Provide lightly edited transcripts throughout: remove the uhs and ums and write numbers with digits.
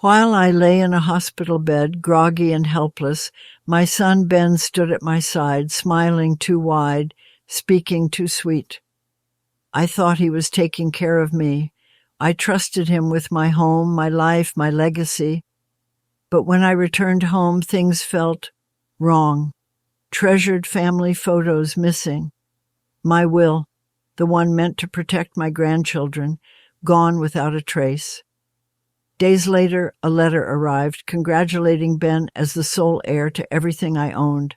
While I lay in a hospital bed, groggy and helpless, my son Ben stood at my side, smiling too wide, speaking too sweet. I thought he was taking care of me. I trusted him with my home, my life, my legacy. But when I returned home, things felt wrong. Treasured family photos missing. My will, the one meant to protect my grandchildren, gone without a trace. Days later, a letter arrived congratulating Ben as the sole heir to everything I owned.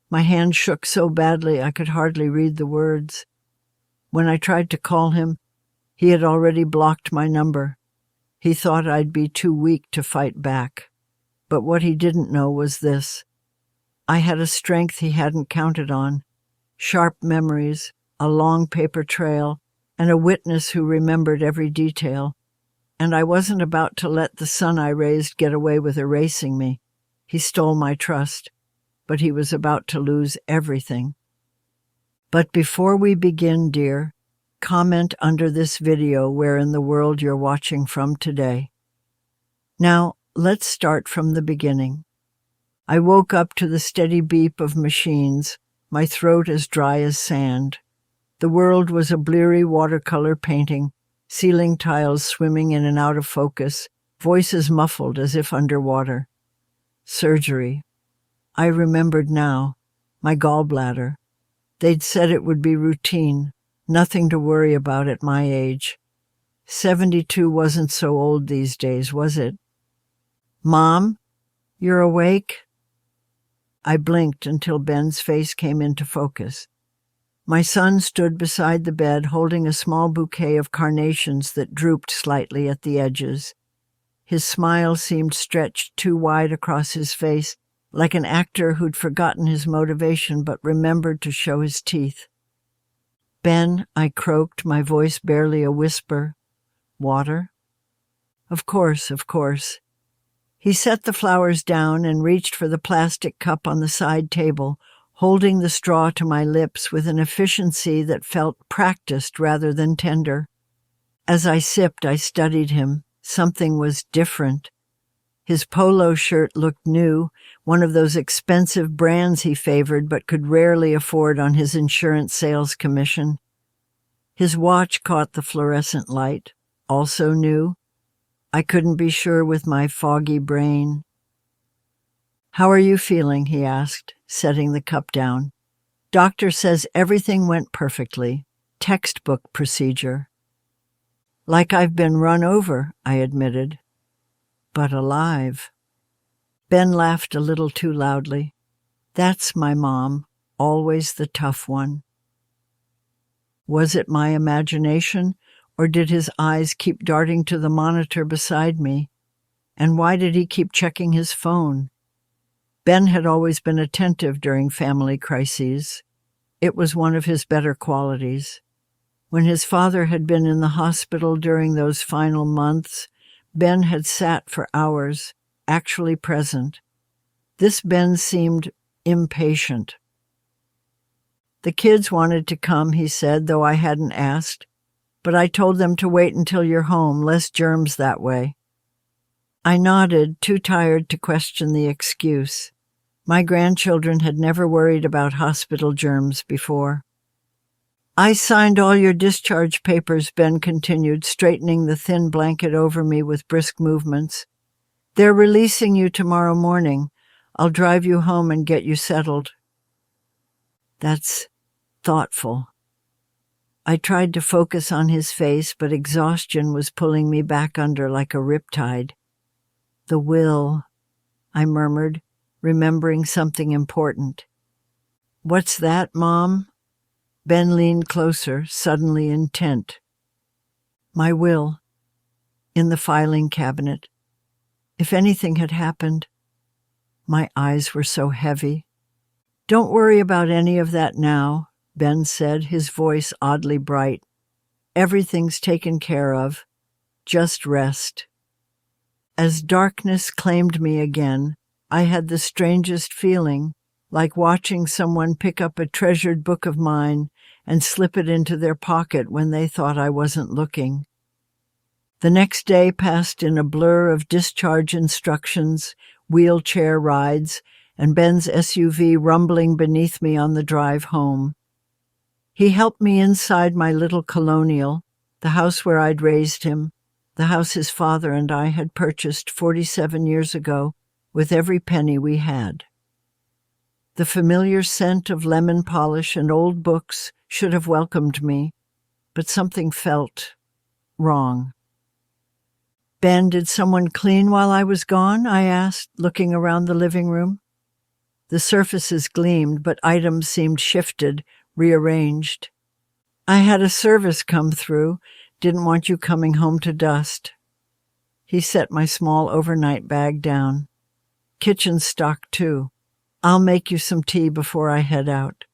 My hand shook so badly I could hardly read the words. When I tried to call him, he had already blocked my number. He thought I'd be too weak to fight back. But what he didn't know was this. I had a strength he hadn't counted on, sharp memories, a long paper trail, and a witness who remembered every detail. And I wasn't about to let the son I raised get away with erasing me. He stole my trust, but he was about to lose everything. But before we begin, dear, comment under this video where in the world you're watching from today. Now, let's start from the beginning. I woke up to the steady beep of machines, my throat as dry as sand. The world was a bleary watercolor painting, ceiling tiles swimming in and out of focus, voices muffled as if underwater. Surgery. I remembered now. My gallbladder. They'd said it would be routine, nothing to worry about at my age. 72 wasn't so old these days, was it? Mom, you're awake? I blinked until Ben's face came into focus. My son stood beside the bed holding a small bouquet of carnations that drooped slightly at the edges. His smile seemed stretched too wide across his face, like an actor who'd forgotten his motivation but remembered to show his teeth. Ben, I croaked, my voice barely a whisper. Water? Of course, of course. He set the flowers down and reached for the plastic cup on the side table, holding the straw to my lips with an efficiency that felt practiced rather than tender. As I sipped, I studied him. Something was different. His polo shirt looked new, one of those expensive brands he favored but could rarely afford on his insurance sales commission. His watch caught the fluorescent light, also new. I couldn't be sure with my foggy brain. How are you feeling? He asked, setting the cup down. Doctor says everything went perfectly. Textbook procedure. Like I've been run over, I admitted. But alive. Ben laughed a little too loudly. That's my mom, always the tough one. Was it my imagination, or did his eyes keep darting to the monitor beside me? And why did he keep checking his phone? Ben had always been attentive during family crises. It was one of his better qualities. When his father had been in the hospital during those final months, Ben had sat for hours, actually present. This Ben seemed impatient. The kids wanted to come, he said, though I hadn't asked. But I told them to wait until you're home, less germs that way. I nodded, too tired to question the excuse. My grandchildren had never worried about hospital germs before. I signed all your discharge papers, Ben continued, straightening the thin blanket over me with brisk movements. They're releasing you tomorrow morning. I'll drive you home and get you settled. That's thoughtful. I tried to focus on his face, but exhaustion was pulling me back under like a riptide. The will, I murmured, remembering something important. What's that, Mom? Ben leaned closer, suddenly intent. My will, in the filing cabinet. If anything had happened, my eyes were so heavy. Don't worry about any of that now, Ben said, his voice oddly bright. Everything's taken care of. Just rest. As darkness claimed me again, I had the strangest feeling, like watching someone pick up a treasured book of mine and slip it into their pocket when they thought I wasn't looking. The next day passed in a blur of discharge instructions, wheelchair rides, and Ben's SUV rumbling beneath me on the drive home. He helped me inside my little colonial, the house where I'd raised him, the house his father and I had purchased 47 years ago with every penny we had. The familiar scent of lemon polish and old books should have welcomed me, but something felt wrong. "Ben, did someone clean while I was gone?" I asked, looking around the living room. The surfaces gleamed, but items seemed shifted, rearranged. "I had a service come through. Didn't want you coming home to dust." He set my small overnight bag down. "Kitchen stocked too. I'll make you some tea before I head out."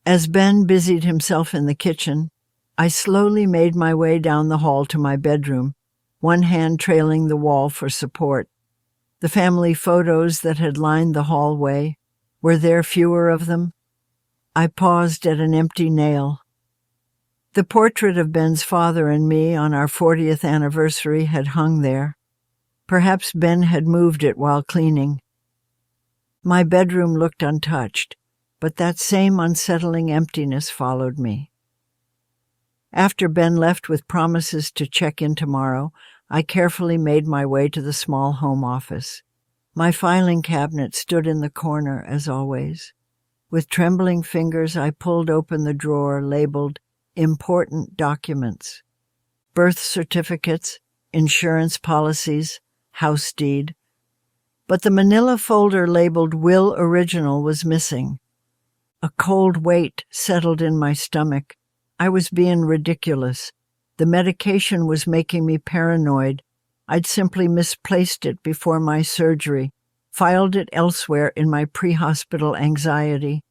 As Ben busied himself in the kitchen, I slowly made my way down the hall to my bedroom, one hand trailing the wall for support. The family photos that had lined the hallway, were there fewer of them? I paused at an empty nail. The portrait of Ben's father and me on our 40th anniversary had hung there. Perhaps Ben had moved it while cleaning. My bedroom looked untouched, but that same unsettling emptiness followed me. After Ben left with promises to check in tomorrow, I carefully made my way to the small home office. My filing cabinet stood in the corner, as always. With trembling fingers, I pulled open the drawer labeled "Important Documents." Birth certificates, insurance policies, house deed. But the manila folder labeled "Will Original" was missing. A cold weight settled in my stomach. I was being ridiculous. The medication was making me paranoid. I'd simply misplaced it before my surgery, filed it elsewhere in my pre-hospital anxiety.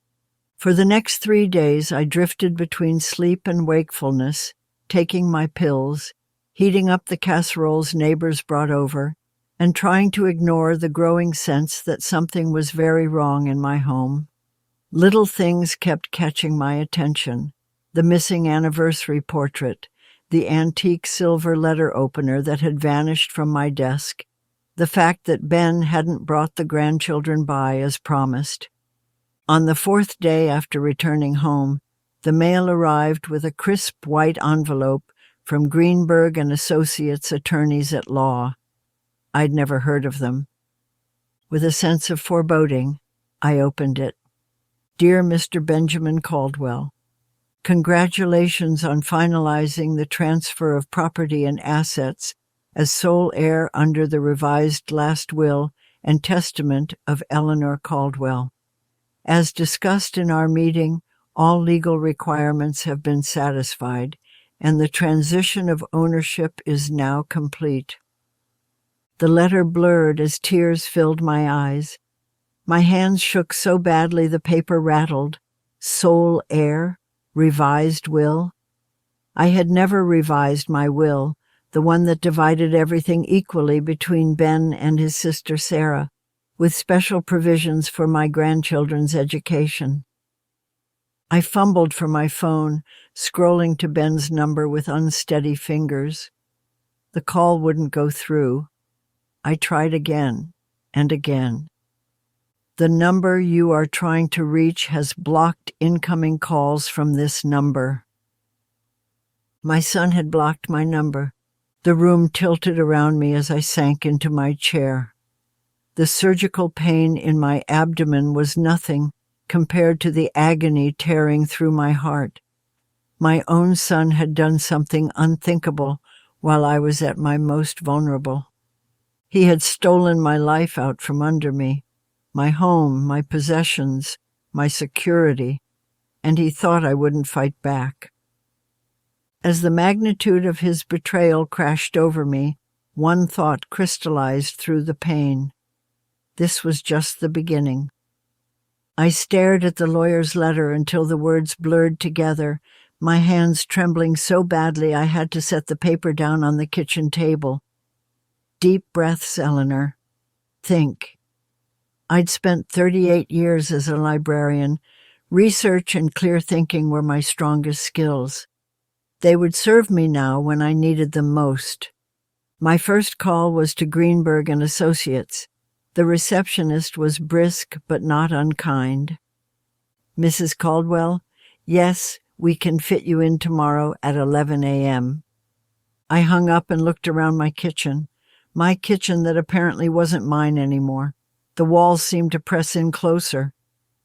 For the next 3 days, I drifted between sleep and wakefulness, taking my pills, heating up the casseroles neighbors brought over, and trying to ignore the growing sense that something was very wrong in my home. Little things kept catching my attention: the missing anniversary portrait, the antique silver letter opener that had vanished from my desk, the fact that Ben hadn't brought the grandchildren by as promised. On the 4th day after returning home, the mail arrived with a crisp white envelope from Greenberg and Associates Attorneys at Law. I'd never heard of them. With a sense of foreboding, I opened it. "Dear Mr. Benjamin Caldwell, congratulations on finalizing the transfer of property and assets as sole heir under the revised last will and testament of Eleanor Caldwell. As discussed in our meeting, all legal requirements have been satisfied, and the transition of ownership is now complete." The letter blurred as tears filled my eyes. My hands shook so badly the paper rattled. Sole heir? Revised will? I had never revised my will, the one that divided everything equally between Ben and his sister Sarah, with special provisions for my grandchildren's education. I fumbled for my phone, scrolling to Ben's number with unsteady fingers. The call wouldn't go through. I tried again and again. "The number you are trying to reach has blocked incoming calls from this number." My son had blocked my number. The room tilted around me as I sank into my chair. The surgical pain in my abdomen was nothing compared to the agony tearing through my heart. My own son had done something unthinkable while I was at my most vulnerable. He had stolen my life out from under me, my home, my possessions, my security, and he thought I wouldn't fight back. As the magnitude of his betrayal crashed over me, one thought crystallized through the pain. This was just the beginning. I stared at the lawyer's letter until the words blurred together, my hands trembling so badly I had to set the paper down on the kitchen table. Deep breaths, Eleanor. Think. I'd spent 38 years as a librarian. Research and clear thinking were my strongest skills. They would serve me now when I needed them most. My first call was to Greenberg and Associates. The receptionist was brisk but not unkind. "Mrs. Caldwell? Yes, we can fit you in tomorrow at 11 a.m. I hung up and looked around my kitchen that apparently wasn't mine anymore. The walls seemed to press in closer.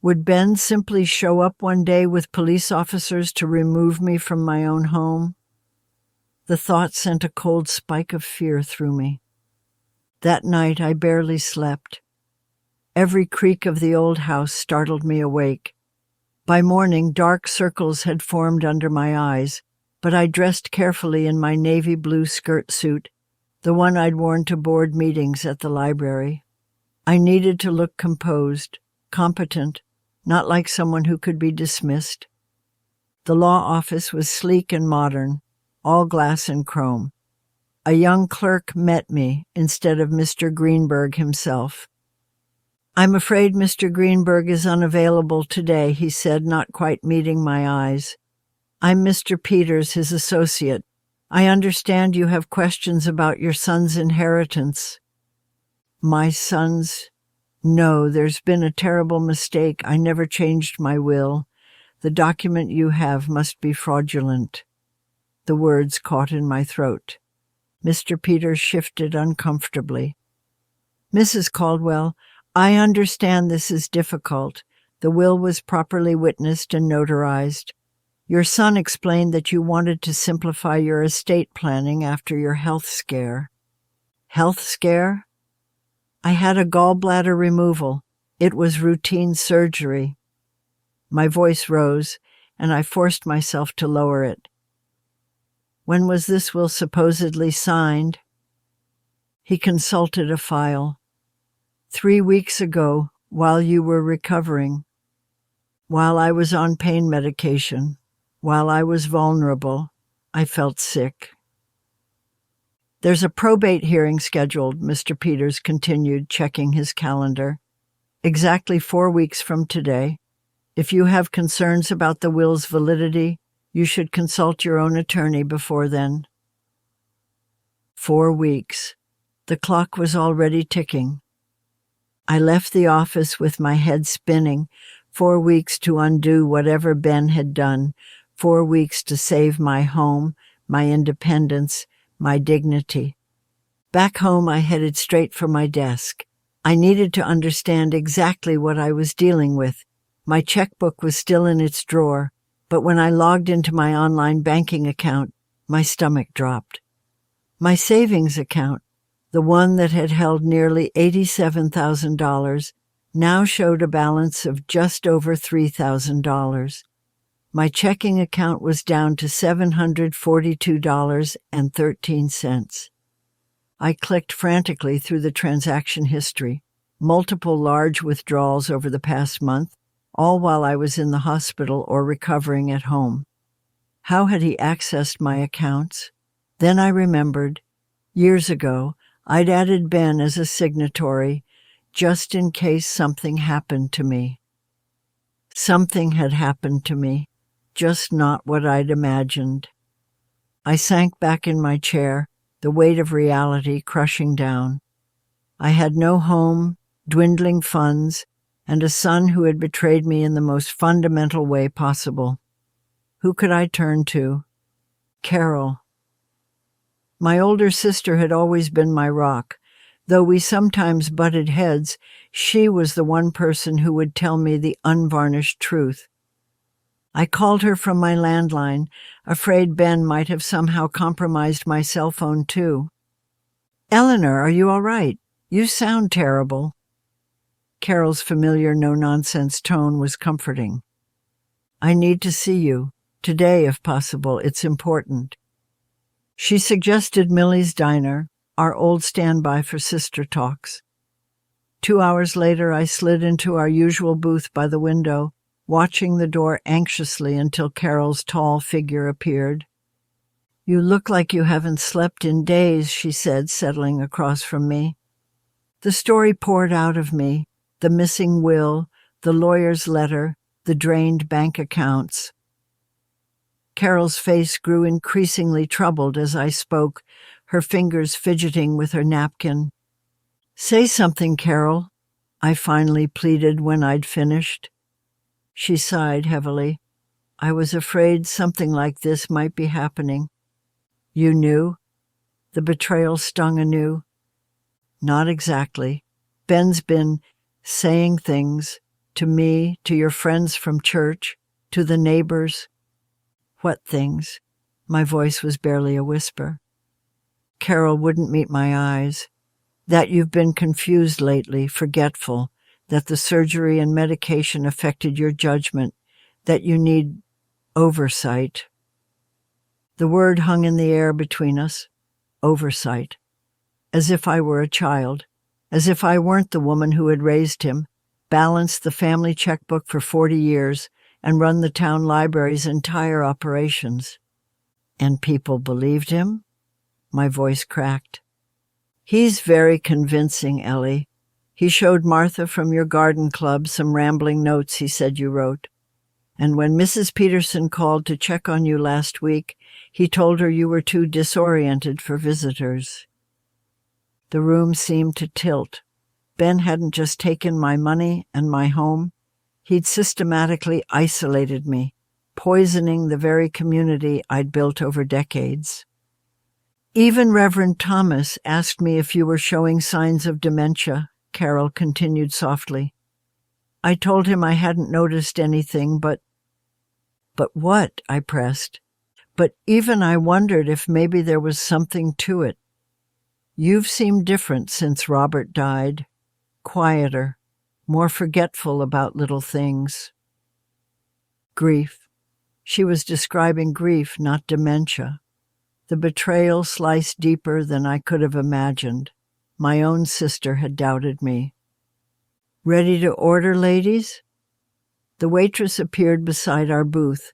Would Ben simply show up one day with police officers to remove me from my own home? The thought sent a cold spike of fear through me. That night I barely slept. Every creak of the old house startled me awake. By morning, dark circles had formed under my eyes, but I dressed carefully in my navy blue skirt suit, the one I'd worn to board meetings at the library. I needed to look composed, competent, not like someone who could be dismissed. The law office was sleek and modern, all glass and chrome. A young clerk met me instead of Mr. Greenberg himself. "I'm afraid Mr. Greenberg is unavailable today," he said, not quite meeting my eyes. "I'm Mr. Peters, his associate. I understand you have questions about your son's inheritance." "My son's? No, there's been a terrible mistake. I never changed my will. The document you have must be fraudulent." The words caught in my throat. Mr. Peters shifted uncomfortably. "Mrs. Caldwell, I understand this is difficult. The will was properly witnessed and notarized. Your son explained that you wanted to simplify your estate planning after your health scare." "Health scare?" "I had a gallbladder removal. It was routine surgery." My voice rose, and I forced myself to lower it. "When was this will supposedly signed?" He consulted a file. 3 weeks ago, while you were recovering. While I was on pain medication. While I was vulnerable. I felt sick." "There's a probate hearing scheduled," Mr. Peters continued, checking his calendar. "Exactly 4 weeks from today. If you have concerns about the will's validity, you should consult your own attorney before then." 4 weeks. The clock was already ticking. I left the office with my head spinning. 4 weeks to undo whatever Ben had done. 4 weeks to save my home, my independence, my dignity. Back home, I headed straight for my desk. I needed to understand exactly what I was dealing with. My checkbook was still in its drawer, but when I logged into my online banking account, my stomach dropped. My savings account, the one that had held nearly $87,000, now showed a balance of just over $3,000. My checking account was down to $742.13. I clicked frantically through the transaction history, multiple large withdrawals over the past month, all while I was in the hospital or recovering at home. How had he accessed my accounts? Then I remembered. Years ago, I'd added Ben as a signatory, just in case something happened to me. Something had happened to me, just not what I'd imagined. I sank back in my chair, the weight of reality crushing down. I had no home, dwindling funds, and a son who had betrayed me in the most fundamental way possible. Who could I turn to? Carol. My older sister had always been my rock. Though we sometimes butted heads, she was the one person who would tell me the unvarnished truth. I called her from my landline, afraid Ben might have somehow compromised my cell phone too. "Eleanor, are you all right? You sound terrible." Carol's familiar no-nonsense tone was comforting. "I need to see you. Today, if possible. It's important." She suggested Millie's Diner, our old standby for sister talks. 2 hours later, I slid into our usual booth by the window, watching the door anxiously until Carol's tall figure appeared. "You look like you haven't slept in days," she said, settling across from me. The story poured out of me, the missing will, the lawyer's letter, the drained bank accounts. Carol's face grew increasingly troubled as I spoke, her fingers fidgeting with her napkin. "Say something, Carol," I finally pleaded when I'd finished. She sighed heavily. "I was afraid something like this might be happening." "You knew?" The betrayal stung anew. "Not exactly. Ben's been saying things to me, to your friends from church, to the neighbors." "What things?" My voice was barely a whisper. Carol wouldn't meet my eyes. "That you've been confused lately, forgetful, that the surgery and medication affected your judgment, that you need oversight." The word hung in the air between us. Oversight. As if I were a child. As if I weren't the woman who had raised him, balanced the family checkbook for 40 years, and run the town library's entire operations. And people believed him? My voice cracked. "He's very convincing, Ellie. He showed Martha from your garden club some rambling notes he said you wrote. And when Mrs. Peterson called to check on you last week, he told her you were too disoriented for visitors." The room seemed to tilt. Ben hadn't just taken my money and my home. He'd systematically isolated me, poisoning the very community I'd built over decades. "Even Reverend Thomas asked me if you were showing signs of dementia," Carol continued softly. "I told him I hadn't noticed anything, but—" "But what?" I pressed. "But even I wondered if maybe there was something to it. You've seemed different since Robert died. Quieter, more forgetful about little things." Grief. She was describing grief, not dementia. The betrayal sliced deeper than I could have imagined. My own sister had doubted me. "Ready to order, ladies?" The waitress appeared beside our booth,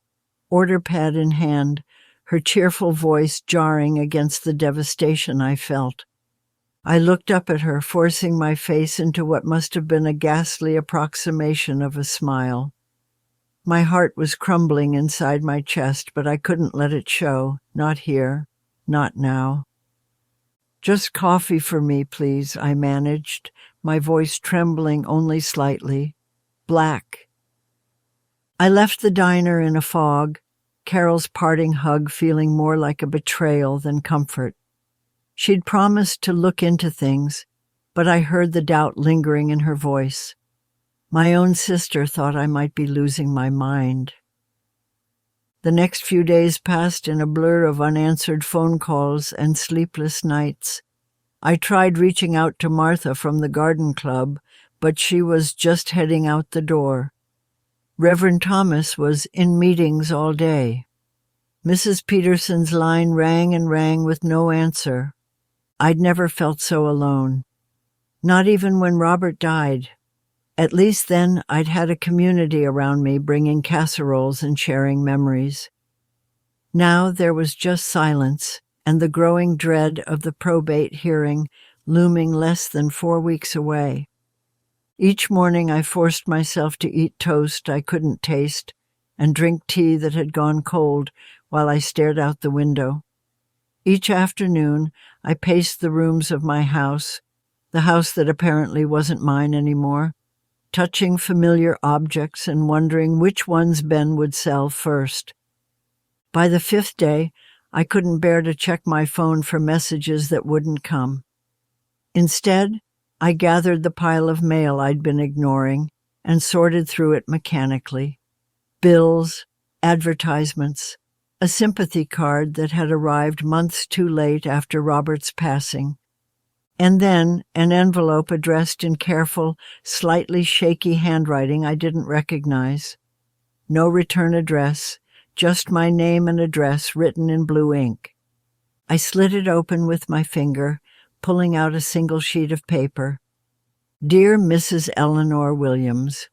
order pad in hand, her cheerful voice jarring against the devastation I felt. I looked up at her, forcing my face into what must have been a ghastly approximation of a smile. My heart was crumbling inside my chest, but I couldn't let it show. Not here. Not now. "Just coffee for me, please," I managed, my voice trembling only slightly. "Black." I left the diner in a fog, Carol's parting hug feeling more like a betrayal than comfort. She'd promised to look into things, but I heard the doubt lingering in her voice. My own sister thought I might be losing my mind. The next few days passed in a blur of unanswered phone calls and sleepless nights. I tried reaching out to Martha from the garden club, but she was just heading out the door. Reverend Thomas was in meetings all day. Mrs. Peterson's line rang and rang with no answer. I'd never felt so alone. Not even when Robert died. At least then I'd had a community around me bringing casseroles and sharing memories. Now there was just silence and the growing dread of the probate hearing looming less than 4 weeks away. Each morning I forced myself to eat toast I couldn't taste and drink tea that had gone cold while I stared out the window. Each afternoon I paced the rooms of my house, the house that apparently wasn't mine anymore, touching familiar objects and wondering which ones Ben would sell first. By the 5th day, I couldn't bear to check my phone for messages that wouldn't come. Instead, I gathered the pile of mail I'd been ignoring and sorted through it mechanically. Bills, advertisements, a sympathy card that had arrived months too late after Robert's passing, and then an envelope addressed in careful, slightly shaky handwriting I didn't recognize. No return address, just my name and address written in blue ink. I slid it open with my finger, pulling out a single sheet of paper. "Dear Mrs. Eleanor Williams,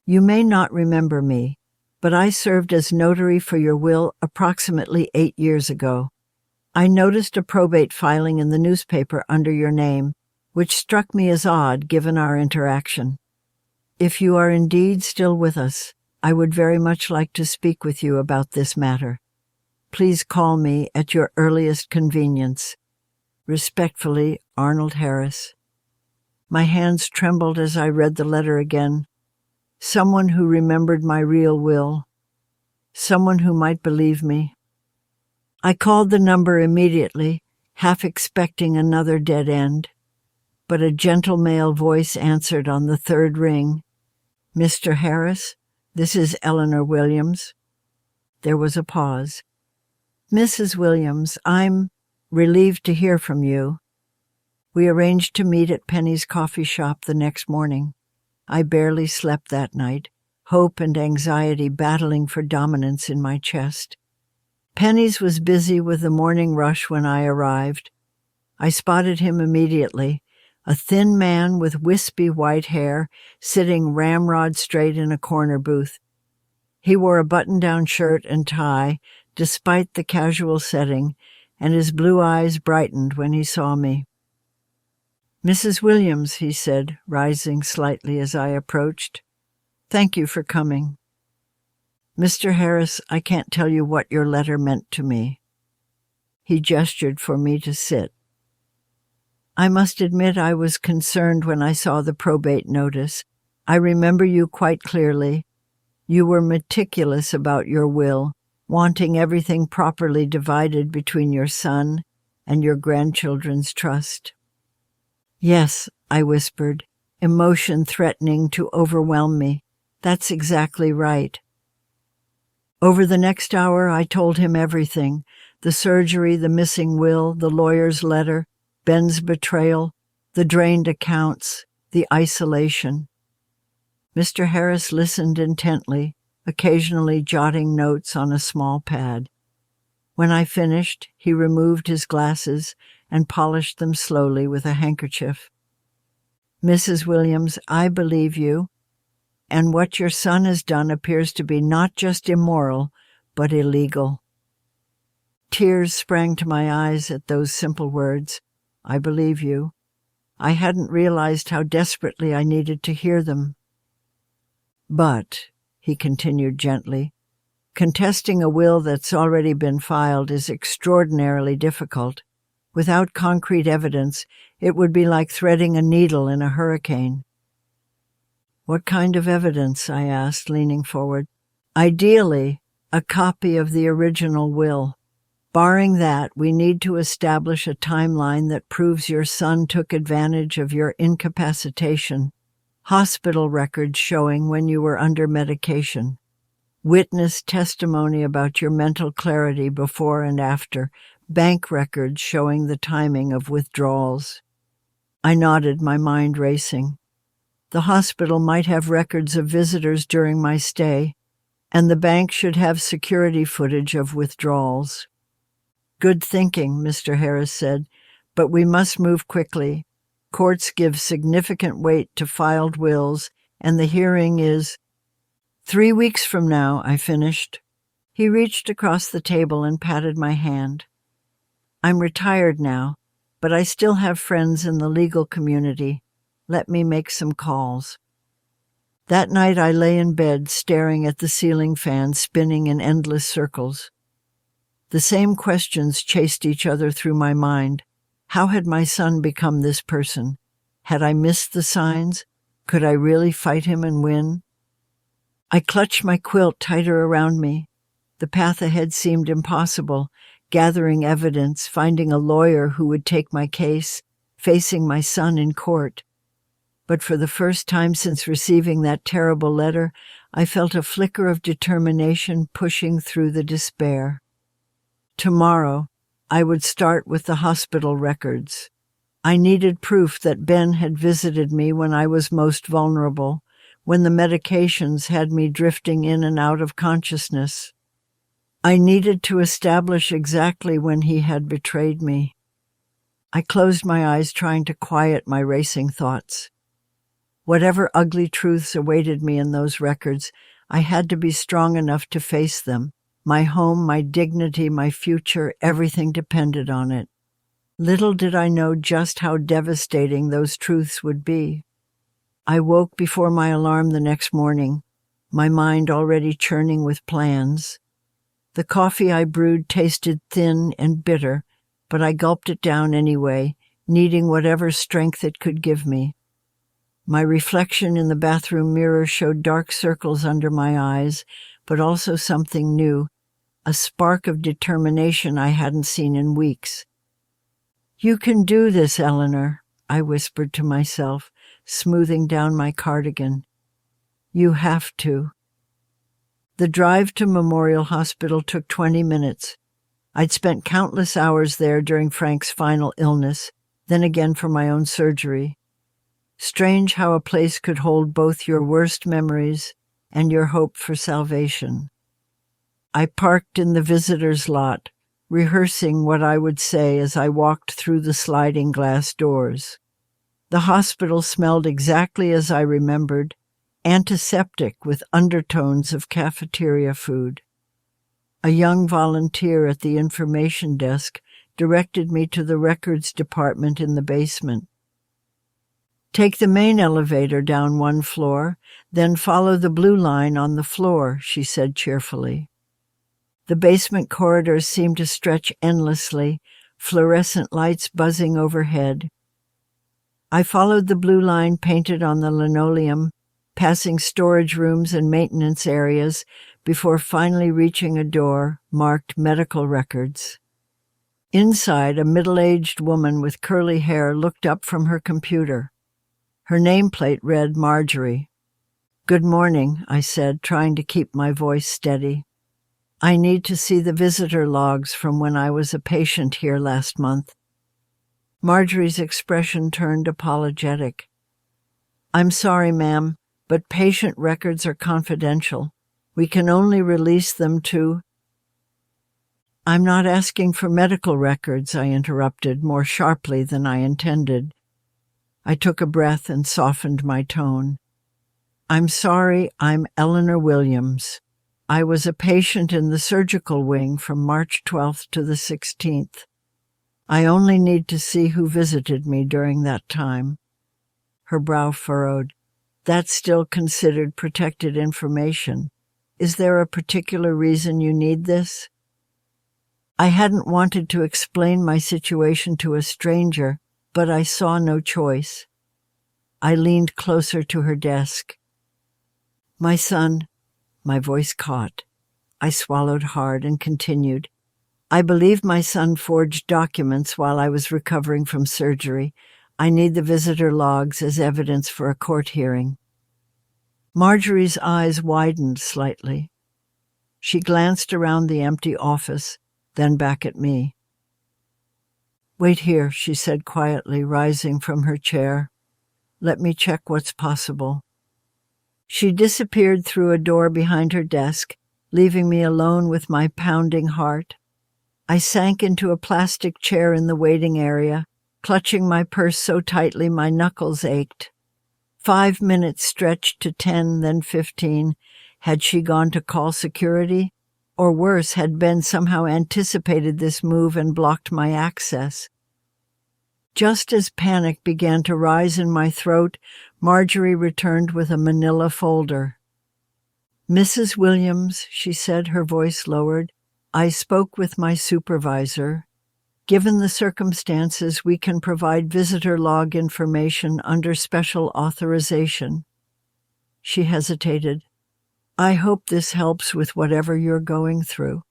you may not remember me, but I served as notary for your will approximately 8 years ago. I noticed a probate filing in the newspaper under your name, which struck me as odd given our interaction. If you are indeed still with us, I would very much like to speak with you about this matter. Please call me at your earliest convenience. Respectfully, Arnold Harris. My hands trembled as I read the letter again. Someone who remembered my real will. Someone who might believe me. I called the number immediately, half expecting another dead end. But a gentle male voice answered on the third ring. Mr. Harris, this is Eleanor Williams. There was a pause. Mrs. Williams, I'm relieved to hear from you. We arranged to meet at Penny's coffee shop the next morning. I barely slept that night, hope and anxiety battling for dominance in my chest. Penny's was busy with the morning rush when I arrived. I spotted him immediately, a thin man with wispy white hair sitting ramrod straight in a corner booth. He wore a button-down shirt and tie, despite the casual setting, and his blue eyes brightened when he saw me. Mrs. Williams, he said, rising slightly as I approached. Thank you for coming. Mr. Harris, I can't tell you what your letter meant to me. He gestured for me to sit. I must admit I was concerned when I saw the probate notice. I remember you quite clearly. You were meticulous about your will, wanting everything properly divided between your son and your grandchildren's trust. Yes, I whispered, emotion threatening to overwhelm me. That's exactly right. Over the next hour, I told him everything, the surgery, the missing will, the lawyer's letter, Ben's betrayal, the drained accounts, the isolation. Mr. Harris listened intently, occasionally jotting notes on a small pad. When I finished, he removed his glasses and polished them slowly with a handkerchief. Mrs. Williams, I believe you, and what your son has done appears to be not just immoral, but illegal. Tears sprang to my eyes at those simple words. I believe you. I hadn't realized how desperately I needed to hear them. But, he continued gently, contesting a will that's already been filed is extraordinarily difficult. Without concrete evidence, it would be like threading a needle in a hurricane. What kind of evidence? I asked, leaning forward. Ideally, a copy of the original will. Barring that, we need to establish a timeline that proves your son took advantage of your incapacitation, hospital records showing when you were under medication, witness testimony about your mental clarity before and after, bank records showing the timing of withdrawals. I nodded, my mind racing. The hospital might have records of visitors during my stay, and the bank should have security footage of withdrawals. Good thinking, Mr. Harris said, but we must move quickly. Courts give significant weight to filed wills, and the hearing is 3 weeks from now, I finished. He reached across the table and patted my hand. I'm retired now, but I still have friends in the legal community. Let me make some calls. That night I lay in bed staring at the ceiling fan spinning in endless circles. The same questions chased each other through my mind. How had my son become this person? Had I missed the signs? Could I really fight him and win? I clutched my quilt tighter around me. The path ahead seemed impossible, gathering evidence, finding a lawyer who would take my case, facing my son in court. But for the first time since receiving that terrible letter, I felt a flicker of determination pushing through the despair. Tomorrow, I would start with the hospital records. I needed proof that Ben had visited me when I was most vulnerable, when the medications had me drifting in and out of consciousness. I needed to establish exactly when he had betrayed me. I closed my eyes, trying to quiet my racing thoughts. Whatever ugly truths awaited me in those records, I had to be strong enough to face them. My home, my dignity, my future, everything depended on it. Little did I know just how devastating those truths would be. I woke before my alarm the next morning. my mind already churning with plans. The coffee I brewed tasted thin and bitter, but I gulped it down anyway, needing whatever strength it could give me. My reflection in the bathroom mirror showed dark circles under my eyes, but also something new, a spark of determination I hadn't seen in weeks. "You can do this, Eleanor," I whispered to myself, smoothing down my cardigan. "You have to." The drive to Memorial Hospital took 20 minutes. I'd spent countless hours there during Frank's final illness, then again for my own surgery. Strange how a place could hold both your worst memories and your hope for salvation. I parked in the visitor's lot, rehearsing what I would say as I walked through the sliding glass doors. The hospital smelled exactly as I remembered, antiseptic with undertones of cafeteria food. A young volunteer at the information desk directed me to the records department in the basement. "Take the main elevator down one floor, then follow the blue line on the floor," she said cheerfully. The basement corridors seemed to stretch endlessly, fluorescent lights buzzing overhead. I followed the blue line painted on the linoleum, passing storage rooms and maintenance areas before finally reaching a door marked medical records. Inside, a middle-aged woman with curly hair looked up from her computer. Her nameplate read Marjorie. "Good morning," I said, trying to keep my voice steady. "I need to see the visitor logs from when I was a patient here last month." Marjorie's expression turned apologetic. "I'm sorry, ma'am, but patient records are confidential. We can only release them to—" "I'm not asking for medical records," I interrupted, more sharply than I intended. I took a breath and softened my tone. "I'm sorry, I'm Eleanor Williams. I was a patient in the surgical wing from March 12th to the 16th. I only need to see who visited me during that time." Her brow furrowed. "That's still considered protected information. Is there a particular reason you need this?" I hadn't wanted to explain my situation to a stranger, but I saw no choice. I leaned closer to her desk. "My son," my voice caught. I swallowed hard and continued. "I believe my son forged documents while I was recovering from surgery. I need the visitor logs as evidence for a court hearing." Marjorie's eyes widened slightly. She glanced around the empty office, then back at me. "Wait here," she said quietly, rising from her chair. "Let me check what's possible." She disappeared through a door behind her desk, leaving me alone with my pounding heart. I sank into a plastic chair in the waiting area, clutching my purse so tightly my knuckles ached. 5 minutes stretched to 10, then 15. Had she gone to call security? Or worse, had Ben somehow anticipated this move and blocked my access? Just as panic began to rise in my throat, Marjorie returned with a manila folder. "Mrs. Williams," she said, her voice lowered, "I spoke with my supervisor. Given the circumstances, we can provide visitor log information under special authorization." She hesitated. "I hope this helps with whatever you're going through."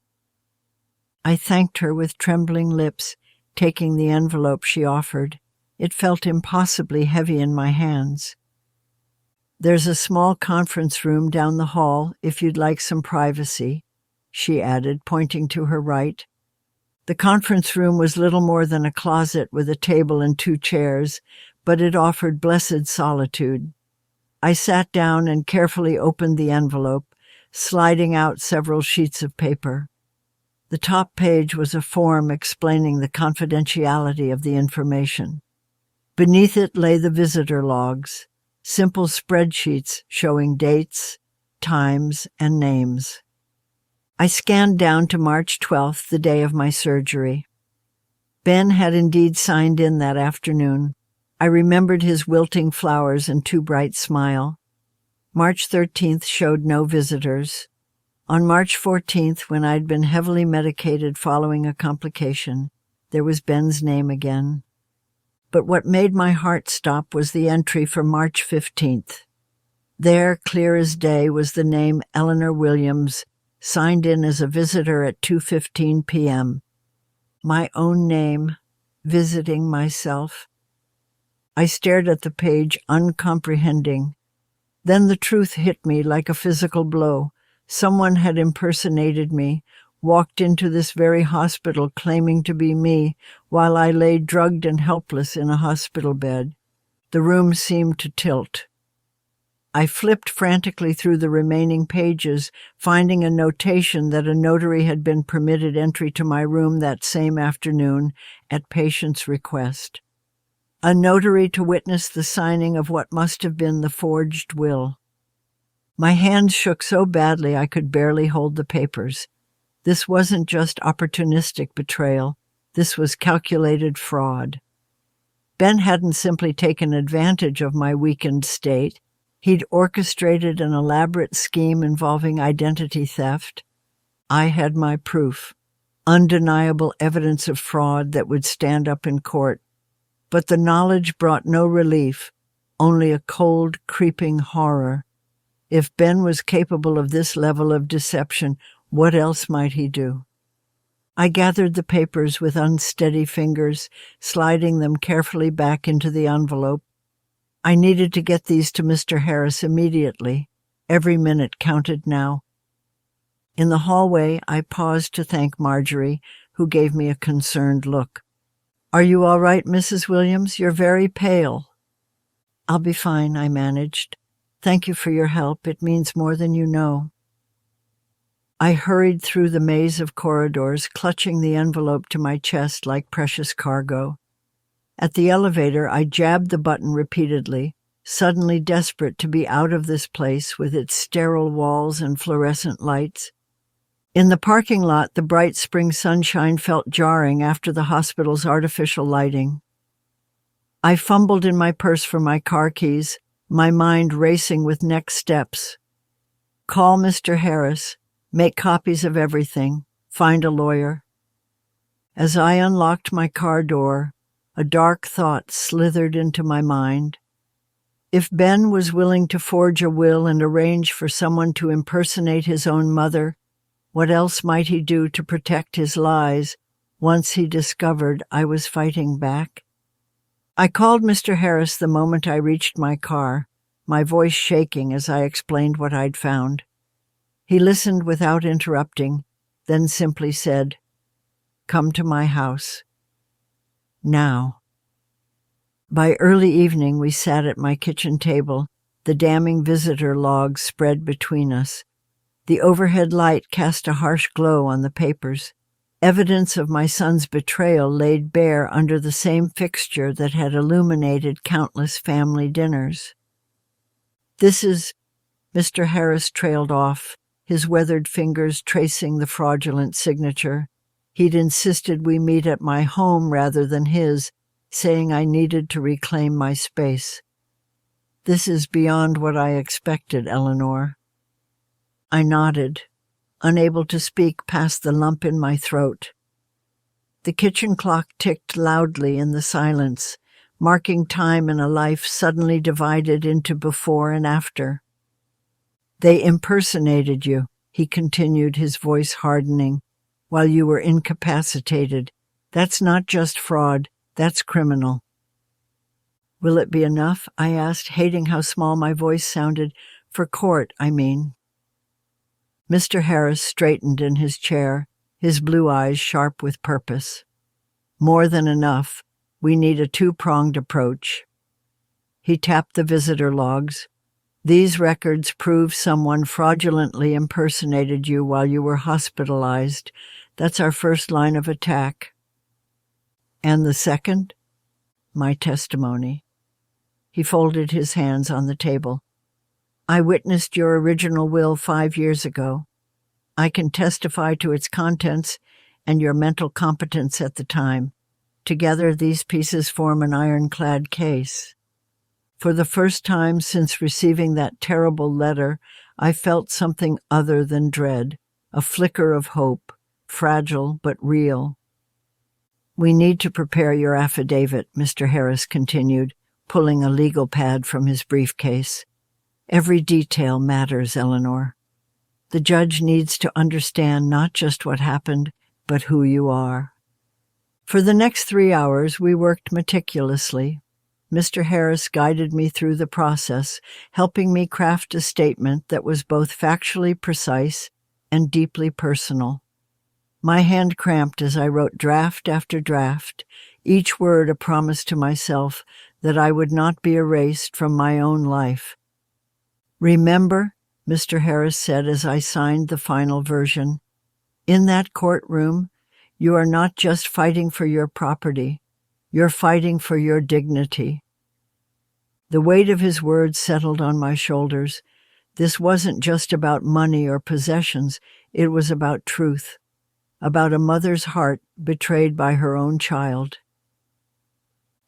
I thanked her with trembling lips, taking the envelope she offered. It felt impossibly heavy in my hands. "There's a small conference room down the hall if you'd like some privacy," she added, pointing to her right. The conference room was little more than a closet with a table and 2 chairs, but it offered blessed solitude. I sat down and carefully opened the envelope, sliding out several sheets of paper. The top page was a form explaining the confidentiality of the information. Beneath it lay the visitor logs, simple spreadsheets showing dates, times, and names. I scanned down to March 12th, the day of my surgery. Ben had indeed signed in that afternoon. I remembered his wilting flowers and too bright smile. March 13th showed no visitors. On March 14th, when I'd been heavily medicated following a complication, there was Ben's name again. But what made my heart stop was the entry for March 15th. There, clear as day, was the name Eleanor Williams, signed in as a visitor at 2:15 p.m. My own name, visiting myself. I stared at the page, uncomprehending. Then the truth hit me like a physical blow. Someone had impersonated me, walked into this very hospital claiming to be me, while I lay drugged and helpless in a hospital bed. The room seemed to tilt. I flipped frantically through the remaining pages, finding a notation that a notary had been permitted entry to my room that same afternoon at patient's request. A notary to witness the signing of what must have been the forged will. My hands shook so badly I could barely hold the papers. This wasn't just opportunistic betrayal. This was calculated fraud. Ben hadn't simply taken advantage of my weakened state. He'd orchestrated an elaborate scheme involving identity theft. I had my proof, undeniable evidence of fraud that would stand up in court. But the knowledge brought no relief, only a cold, creeping horror. If Ben was capable of this level of deception, what else might he do? I gathered the papers with unsteady fingers, sliding them carefully back into the envelope. I needed to get these to Mr. Harris immediately. Every minute counted now. In the hallway, I paused to thank Marjorie, who gave me a concerned look. "Are you all right, Mrs. Williams? You're very pale." "I'll be fine," I managed. "Thank you for your help. It means more than you know." I hurried through the maze of corridors, clutching the envelope to my chest like precious cargo. At the elevator, I jabbed the button repeatedly, suddenly desperate to be out of this place with its sterile walls and fluorescent lights. In the parking lot, the bright spring sunshine felt jarring after the hospital's artificial lighting. I fumbled in my purse for my car keys, my mind racing with next steps. Call Mr. Harris, make copies of everything, find a lawyer. As I unlocked my car door, a dark thought slithered into my mind. If Ben was willing to forge a will and arrange for someone to impersonate his own mother, what else might he do to protect his lies once he discovered I was fighting back? I called Mr. Harris the moment I reached my car, my voice shaking as I explained what I'd found. He listened without interrupting, then simply said, "Come to my house. Now." By early evening, we sat at my kitchen table, the damning visitor log spread between us. The overhead light cast a harsh glow on the papers, evidence of my son's betrayal laid bare under the same fixture that had illuminated countless family dinners. "This is—" Mr. Harris trailed off, his weathered fingers tracing the fraudulent signature. He'd insisted we meet at my home rather than his, saying I needed to reclaim my space. "This is beyond what I expected, Eleanor." I nodded, unable to speak past the lump in my throat. The kitchen clock ticked loudly in the silence, marking time in a life suddenly divided into before and after. "They impersonated you," he continued, his voice hardening, "while you were incapacitated. That's not just fraud, that's criminal." "Will it be enough?" I asked, hating how small my voice sounded. "For court, I mean." Mr. Harris straightened in his chair, his blue eyes sharp with purpose. "More than enough. We need a two-pronged approach." He tapped the visitor logs. "These records prove someone fraudulently impersonated you while you were hospitalized. That's our first line of attack." "And the second?" "My testimony." He folded his hands on the table. "I witnessed your original will 5 years ago. I can testify to its contents and your mental competence at the time. Together, these pieces form an ironclad case." For the first time since receiving that terrible letter, I felt something other than dread, a flicker of hope, fragile but real. "We need to prepare your affidavit," Mr. Harris continued, pulling a legal pad from his briefcase. "Every detail matters, Eleanor. The judge needs to understand not just what happened, but who you are." For the next 3 hours, we worked meticulously. Mr. Harris guided me through the process, helping me craft a statement that was both factually precise and deeply personal. My hand cramped as I wrote draft after draft, each word a promise to myself that I would not be erased from my own life. "Remember," Mr. Harris said as I signed the final version, "in that courtroom, you are not just fighting for your property, you're fighting for your dignity." The weight of his words settled on my shoulders. This wasn't just about money or possessions, it was about truth, about a mother's heart betrayed by her own child.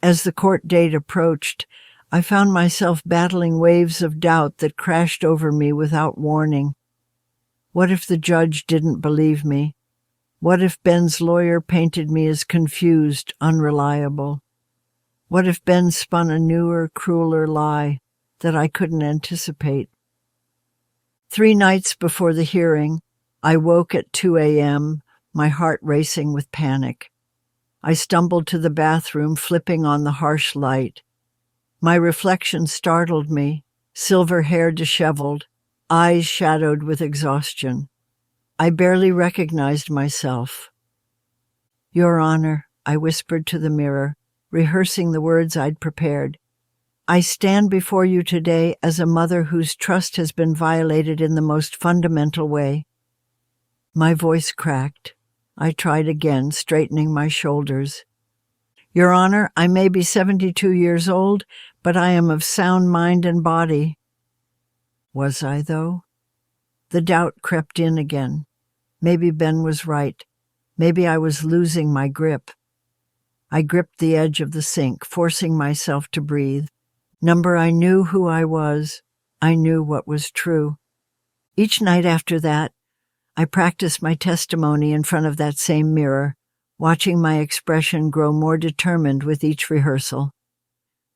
As the court date approached, I found myself battling waves of doubt that crashed over me without warning. What if the judge didn't believe me? What if Ben's lawyer painted me as confused, unreliable? What if Ben spun a newer, crueler lie that I couldn't anticipate? 3 nights before the hearing, I woke at 2 a.m., my heart racing with panic. I stumbled to the bathroom, flipping on the harsh light. My reflection startled me, silver hair disheveled, eyes shadowed with exhaustion. I barely recognized myself. "Your Honor," I whispered to the mirror, rehearsing the words I'd prepared. "I stand before you today as a mother whose trust has been violated in the most fundamental way." My voice cracked. I tried again, straightening my shoulders. "Your Honor, I may be 72 years old, but I am of sound mind and body." Was I, though? The doubt crept in again. Maybe Ben was right. Maybe I was losing my grip. I gripped the edge of the sink, forcing myself to breathe. Number, I knew who I was. I knew what was true. Each night after that, I practiced my testimony in front of that same mirror, watching my expression grow more determined with each rehearsal.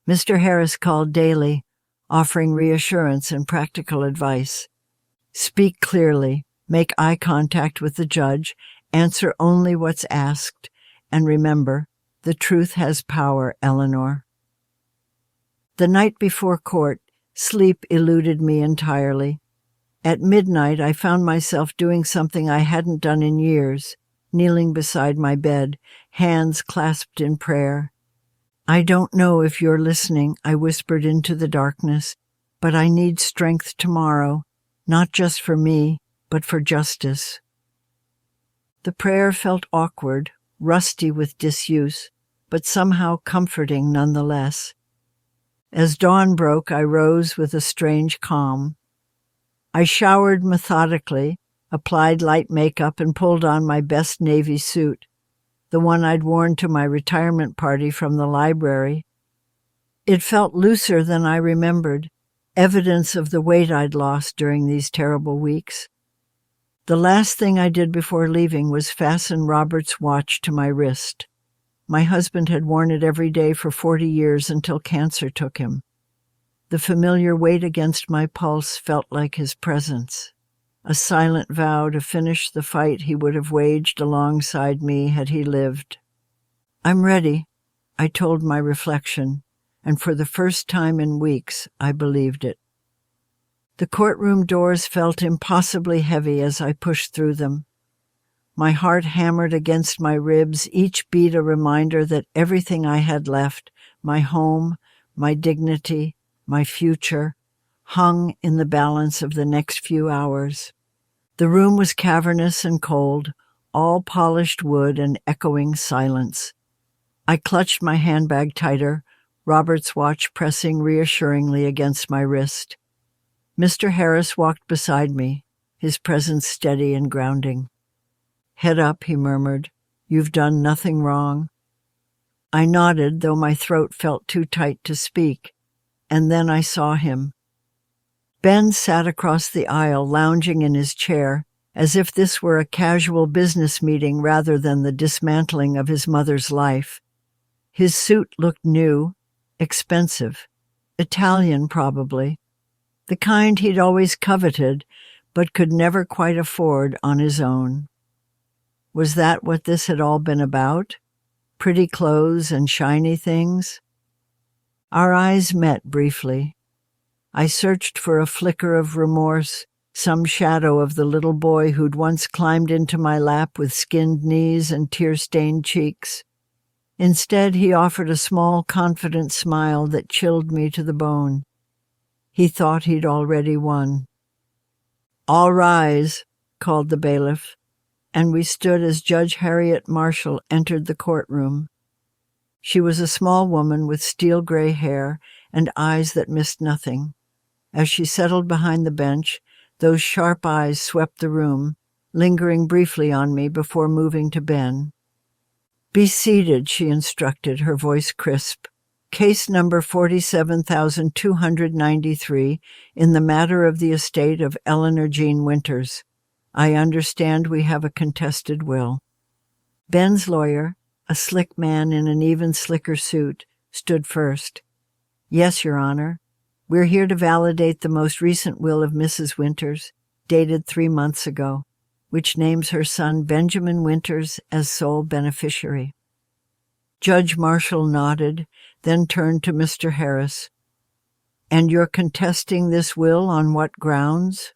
Mr. Harris called daily, offering reassurance and practical advice. "Speak clearly, make eye contact with the judge, answer only what's asked, and remember, the truth has power, Eleanor." The night before court, sleep eluded me entirely. At midnight, I found myself doing something I hadn't done in years, kneeling beside my bed, hands clasped in prayer. "I don't know if you're listening," I whispered into the darkness, "but I need strength tomorrow, not just for me, but for justice." The prayer felt awkward, rusty with disuse, but somehow comforting nonetheless. As dawn broke, I rose with a strange calm. I showered methodically, applied light makeup, and pulled on my best navy suit, the one I'd worn to my retirement party from the library. It felt looser than I remembered, evidence of the weight I'd lost during these terrible weeks. The last thing I did before leaving was fasten Robert's watch to my wrist. My husband had worn it every day for 40 years until cancer took him. The familiar weight against my pulse felt like his presence, a silent vow to finish the fight he would have waged alongside me had he lived. "I'm ready," I told my reflection, and for the first time in weeks, I believed it. The courtroom doors felt impossibly heavy as I pushed through them. My heart hammered against my ribs, each beat a reminder that everything I had left, my home, my dignity, my future, hung in the balance of the next few hours. The room was cavernous and cold, all polished wood and echoing silence. I clutched my handbag tighter, Robert's watch pressing reassuringly against my wrist. Mr. Harris walked beside me, his presence steady and grounding. "Head up," he murmured. "You've done nothing wrong." I nodded, though my throat felt too tight to speak. and then I saw him. Ben sat across the aisle, lounging in his chair, as if this were a casual business meeting rather than the dismantling of his mother's life. His suit looked new, expensive, Italian probably, the kind he'd always coveted but could never quite afford on his own. Was that what this had all been about? Pretty clothes and shiny things? Our eyes met briefly. I searched for a flicker of remorse, some shadow of the little boy who'd once climbed into my lap with skinned knees and tear-stained cheeks. Instead, he offered a small, confident smile that chilled me to the bone. He thought he'd already won. "All rise," called the bailiff, and we stood as Judge Harriet Marshall entered the courtroom. She was a small woman with steel-gray hair and eyes that missed nothing. As she settled behind the bench, those sharp eyes swept the room, lingering briefly on me before moving to Ben. "Be seated," she instructed, her voice crisp. "Case number 47,293 in the matter of the estate of Eleanor Jean Winters. I understand we have a contested will." Ben's lawyer, a slick man in an even slicker suit, stood first. "Yes, Your Honor. We're here to validate the most recent will of Mrs. Winters, dated 3 months ago, which names her son Benjamin Winters as sole beneficiary." Judge Marshall nodded, then turned to Mr. Harris. "And you're contesting this will on what grounds?"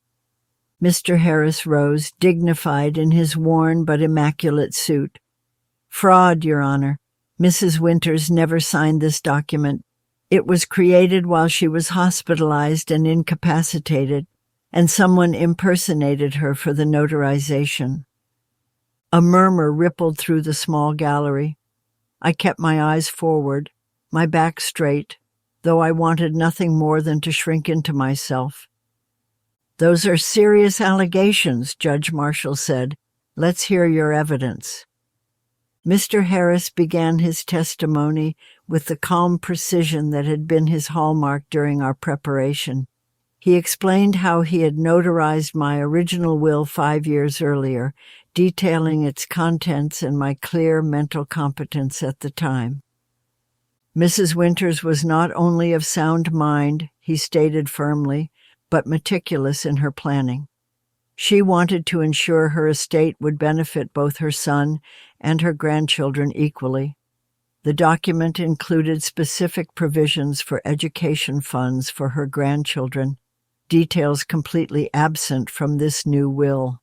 Mr. Harris rose, dignified in his worn but immaculate suit. "Fraud, Your Honor. Mrs. Winters never signed this document. It was created while she was hospitalized and incapacitated, and someone impersonated her for the notarization." A murmur rippled through the small gallery. I kept my eyes forward, my back straight, though I wanted nothing more than to shrink into myself. "Those are serious allegations," Judge Marshall said. "Let's hear your evidence." Mr. Harris began his testimony with the calm precision that had been his hallmark during our preparation. He explained how he had notarized my original will 5 years earlier, detailing its contents and my clear mental competence at the time. Mrs. Winters was not only of sound mind, he stated firmly, but meticulous in her planning. She wanted to ensure her estate would benefit both her son and her grandchildren equally. The document included specific provisions for education funds for her grandchildren, details completely absent from this new will.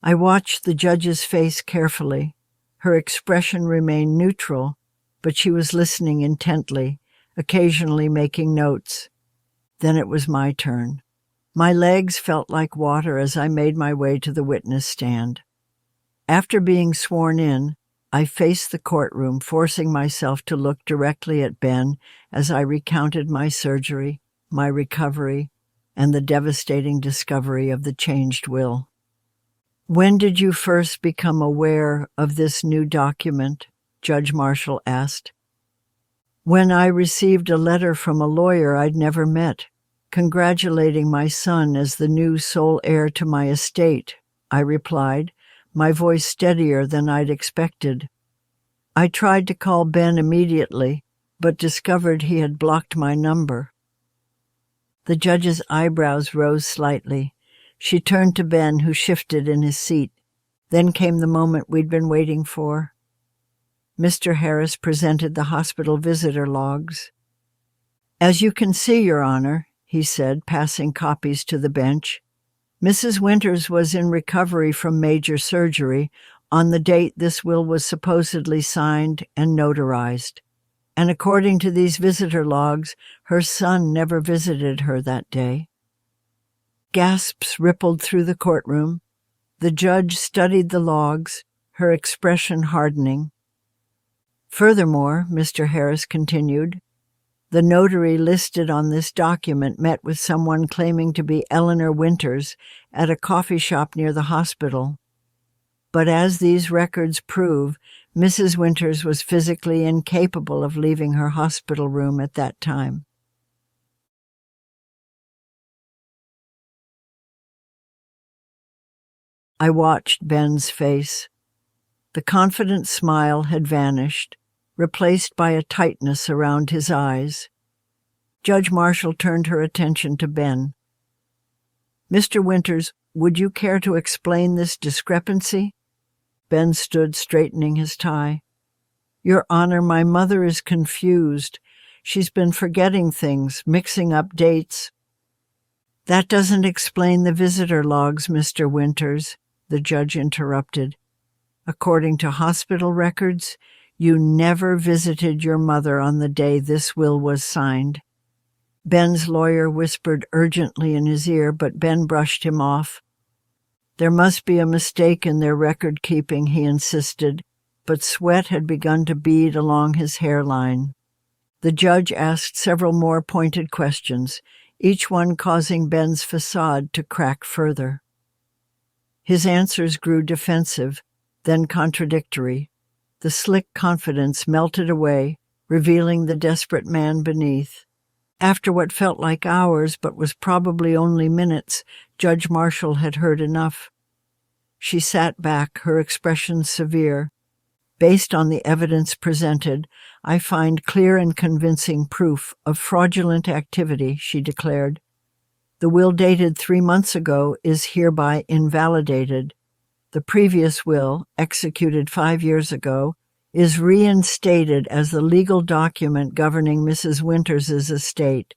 I watched the judge's face carefully. Her expression remained neutral, but she was listening intently, occasionally making notes. Then it was my turn. My legs felt like water as I made my way to the witness stand. After being sworn in, I faced the courtroom, forcing myself to look directly at Ben as I recounted my surgery, my recovery, and the devastating discovery of the changed will. "When did you first become aware of this new document?" Judge Marshall asked. "When I received a letter from a lawyer I'd never met, congratulating my son as the new sole heir to my estate," I replied, my voice steadier than I'd expected. "I tried to call Ben immediately, but discovered he had blocked my number." The judge's eyebrows rose slightly. She turned to Ben, who shifted in his seat. Then came the moment we'd been waiting for. Mr. Harris presented the hospital visitor logs. "As you can see, Your Honor," he said, passing copies to the bench, "Mrs. Winters was in recovery from major surgery on the date this will was supposedly signed and notarized. And according to these visitor logs, her son never visited her that day." Gasps rippled through the courtroom. The judge studied the logs, her expression hardening. "Furthermore," Mr. Harris continued, "the notary listed on this document met with someone claiming to be Eleanor Winters at a coffee shop near the hospital. But as these records prove, Mrs. Winters was physically incapable of leaving her hospital room at that time. I watched Ben's face. The confident smile had vanished, replaced by a tightness around his eyes. Judge Marshall turned her attention to Ben. "Mr. Winters, would you care to explain this discrepancy?" Ben stood straightening his tie. "Your Honor, my mother is confused. She's been forgetting things, mixing up dates." "That doesn't explain the visitor logs, Mr. Winters," the judge interrupted. "According to hospital records, you never visited your mother on the day this will was signed." Ben's lawyer whispered urgently in his ear, but Ben brushed him off. "There must be a mistake in their record keeping," he insisted, but sweat had begun to bead along his hairline. The judge asked several more pointed questions, each one causing Ben's facade to crack further. His answers grew defensive, then contradictory. The slick confidence melted away, revealing the desperate man beneath. After what felt like hours but was probably only minutes, Judge Marshall had heard enough. She sat back, her expression severe. "Based on the evidence presented, I find clear and convincing proof of fraudulent activity," she declared. "The will dated 3 months ago is hereby invalidated. The previous will, executed 5 years ago, is reinstated as the legal document governing Mrs. Winters's estate."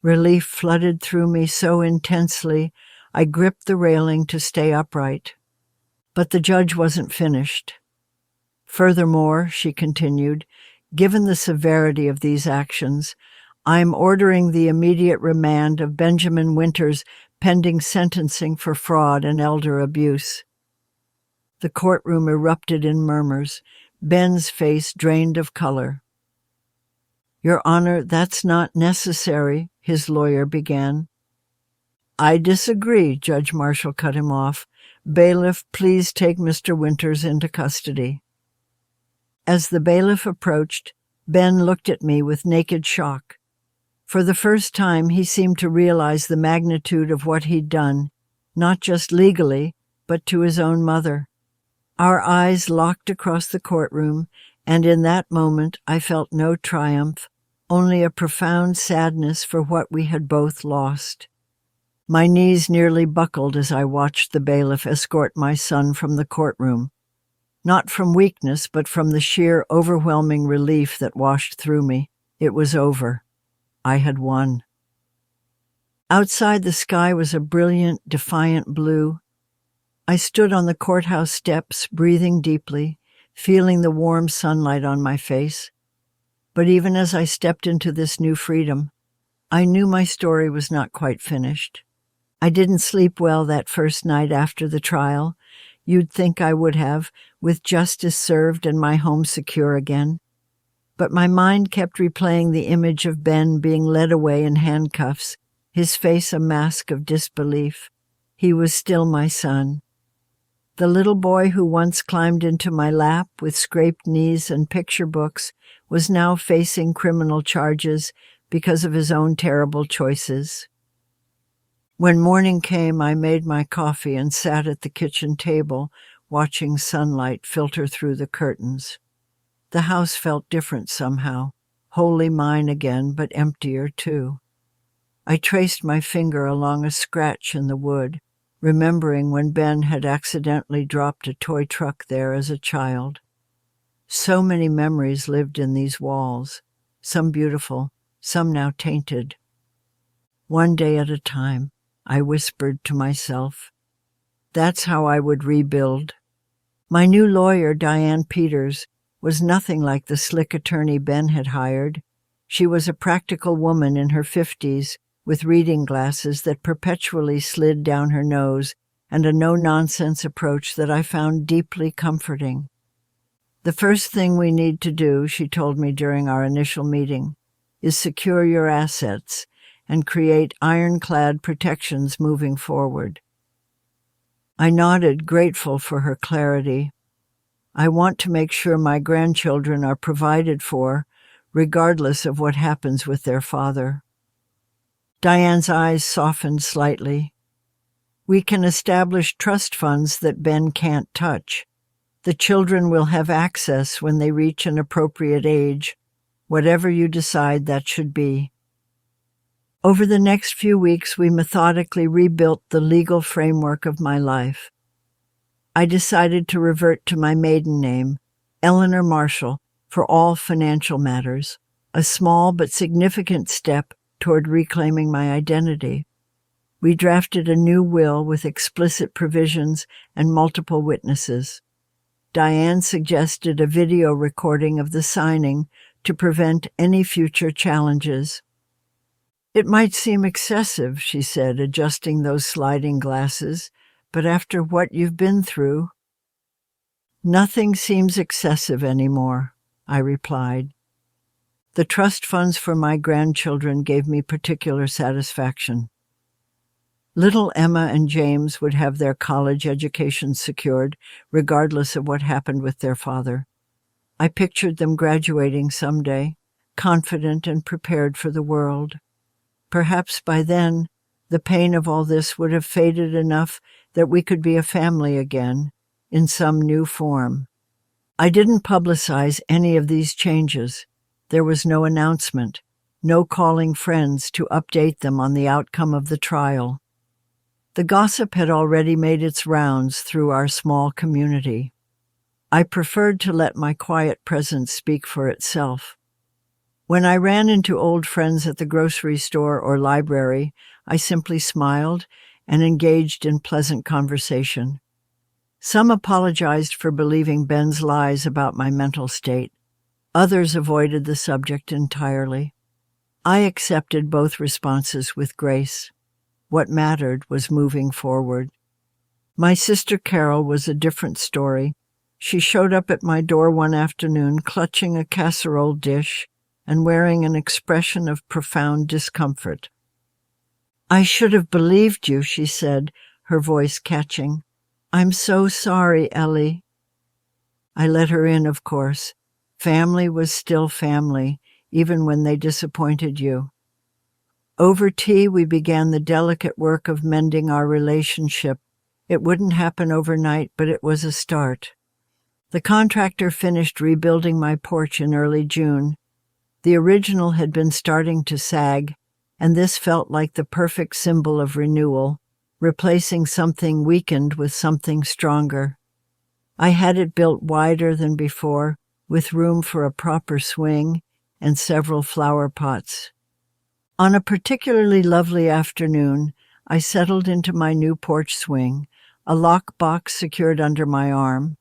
Relief flooded through me so intensely, I gripped the railing to stay upright. But the judge wasn't finished. "Furthermore," she continued, "given the severity of these actions, I'm ordering the immediate remand of Benjamin Winters pending sentencing for fraud and elder abuse." The courtroom erupted in murmurs. Ben's face drained of color. "Your Honor, that's not necessary," his lawyer began. "I disagree," Judge Marshall cut him off. "Bailiff, please take Mr. Winters into custody." As the bailiff approached, Ben looked at me with naked shock. For the first time, he seemed to realize the magnitude of what he'd done, not just legally, but to his own mother. Our eyes locked across the courtroom, and in that moment I felt no triumph, only a profound sadness for what we had both lost. My knees nearly buckled as I watched the bailiff escort my son from the courtroom. Not from weakness, but from the sheer, overwhelming relief that washed through me. It was over. I had won. Outside, the sky was a brilliant, defiant blue. I stood on the courthouse steps, breathing deeply, feeling the warm sunlight on my face. But even as I stepped into this new freedom, I knew my story was not quite finished. I didn't sleep well that first night after the trial. You'd think I would have, with justice served and my home secure again. But my mind kept replaying the image of Ben being led away in handcuffs, his face a mask of disbelief. He was still my son. The little boy who once climbed into my lap with scraped knees and picture books was now facing criminal charges because of his own terrible choices. When morning came, I made my coffee and sat at the kitchen table, watching sunlight filter through the curtains. The house felt different somehow, wholly mine again, but emptier too. I traced my finger along a scratch in the wood, remembering when Ben had accidentally dropped a toy truck there as a child. So many memories lived in these walls, some beautiful, some now tainted. One day at a time, I whispered to myself. That's how I would rebuild. My new lawyer, Diane Peters, was nothing like the slick attorney Ben had hired. She was a practical woman in her 50s, with reading glasses that perpetually slid down her nose and a no-nonsense approach that I found deeply comforting. "The first thing we need to do," she told me during our initial meeting, "is secure your assets and create ironclad protections moving forward." I nodded, grateful for her clarity. "I want to make sure my grandchildren are provided for, regardless of what happens with their father." Diane's eyes softened slightly. We can establish trust funds that Ben can't touch. The children will have access when they reach an appropriate age, whatever you decide that should be. Over the next few weeks, we methodically rebuilt the legal framework of my life. I decided to revert to my maiden name, Eleanor Marshall, for all financial matters, a small but significant step toward reclaiming my identity. We drafted a new will with explicit provisions and multiple witnesses. Diane suggested a video recording of the signing to prevent any future challenges. It might seem excessive, she said, adjusting those sliding glasses, but after what you've been through, nothing seems excessive anymore, I replied. The trust funds for my grandchildren gave me particular satisfaction. Little Emma and James would have their college education secured, regardless of what happened with their father. I pictured them graduating someday, confident and prepared for the world. Perhaps by then, the pain of all this would have faded enough that we could be a family again, in some new form. I didn't publicize any of these changes. There was no announcement, no calling friends to update them on the outcome of the trial. The gossip had already made its rounds through our small community. I preferred to let my quiet presence speak for itself. When I ran into old friends at the grocery store or library, I simply smiled and engaged in pleasant conversation. Some apologized for believing Ben's lies about my mental state. Others avoided the subject entirely. I accepted both responses with grace. What mattered was moving forward. My sister Carol was a different story. She showed up at my door one afternoon, clutching a casserole dish and wearing an expression of profound discomfort. "I should have believed you," she said, her voice catching. "I'm so sorry, Ellie." I let her in, of course. Family was still family, even when they disappointed you. Over tea, we began the delicate work of mending our relationship. It wouldn't happen overnight, but it was a start. The contractor finished rebuilding my porch in early June. The original had been starting to sag, and this felt like the perfect symbol of renewal, replacing something weakened with something stronger. I had it built wider than before, with room for a proper swing and several flower pots. On a particularly lovely afternoon, I settled into my new porch swing, a lockbox secured under my arm.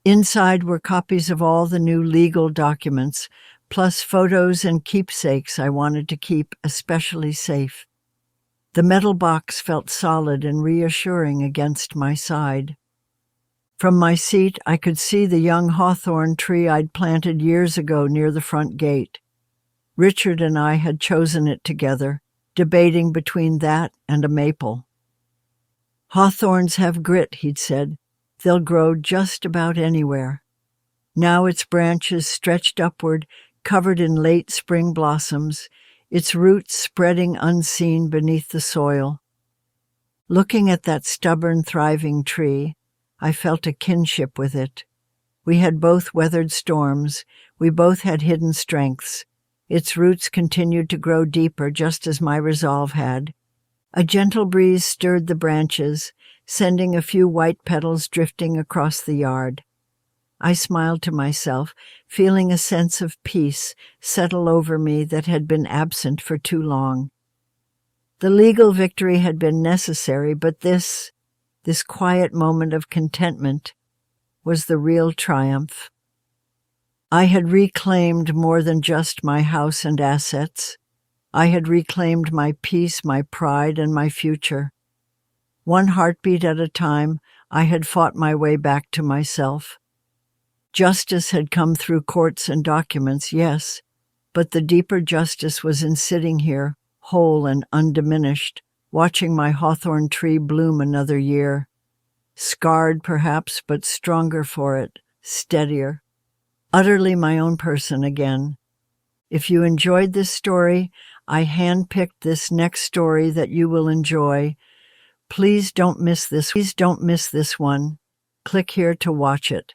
Inside were copies of all the new legal documents, plus photos and keepsakes I wanted to keep especially safe. The metal box felt solid and reassuring against my side. From my seat, I could see the young hawthorn tree I'd planted years ago near the front gate. Richard and I had chosen it together, debating between that and a maple. "Hawthorns have grit," he'd said. "They'll grow just about anywhere." Now its branches stretched upward, covered in late spring blossoms, its roots spreading unseen beneath the soil. Looking at that stubborn, thriving tree, I felt a kinship with it. We had both weathered storms. We both had hidden strengths. Its roots continued to grow deeper, just as my resolve had. A gentle breeze stirred the branches, sending a few white petals drifting across the yard. I smiled to myself, feeling a sense of peace settle over me that had been absent for too long. The legal victory had been necessary, but this quiet moment of contentment was the real triumph. I had reclaimed more than just my house and assets. I had reclaimed my peace, my pride, and my future. One heartbeat at a time, I had fought my way back to myself. Justice had come through courts and documents, yes, but the deeper justice was in sitting here, whole and undiminished, watching my hawthorn tree bloom another year. Scarred, perhaps, but stronger for it, steadier. Utterly my own person again. If you enjoyed this story, I handpicked this next story that you will enjoy, Please don't miss this one. Click here to watch it.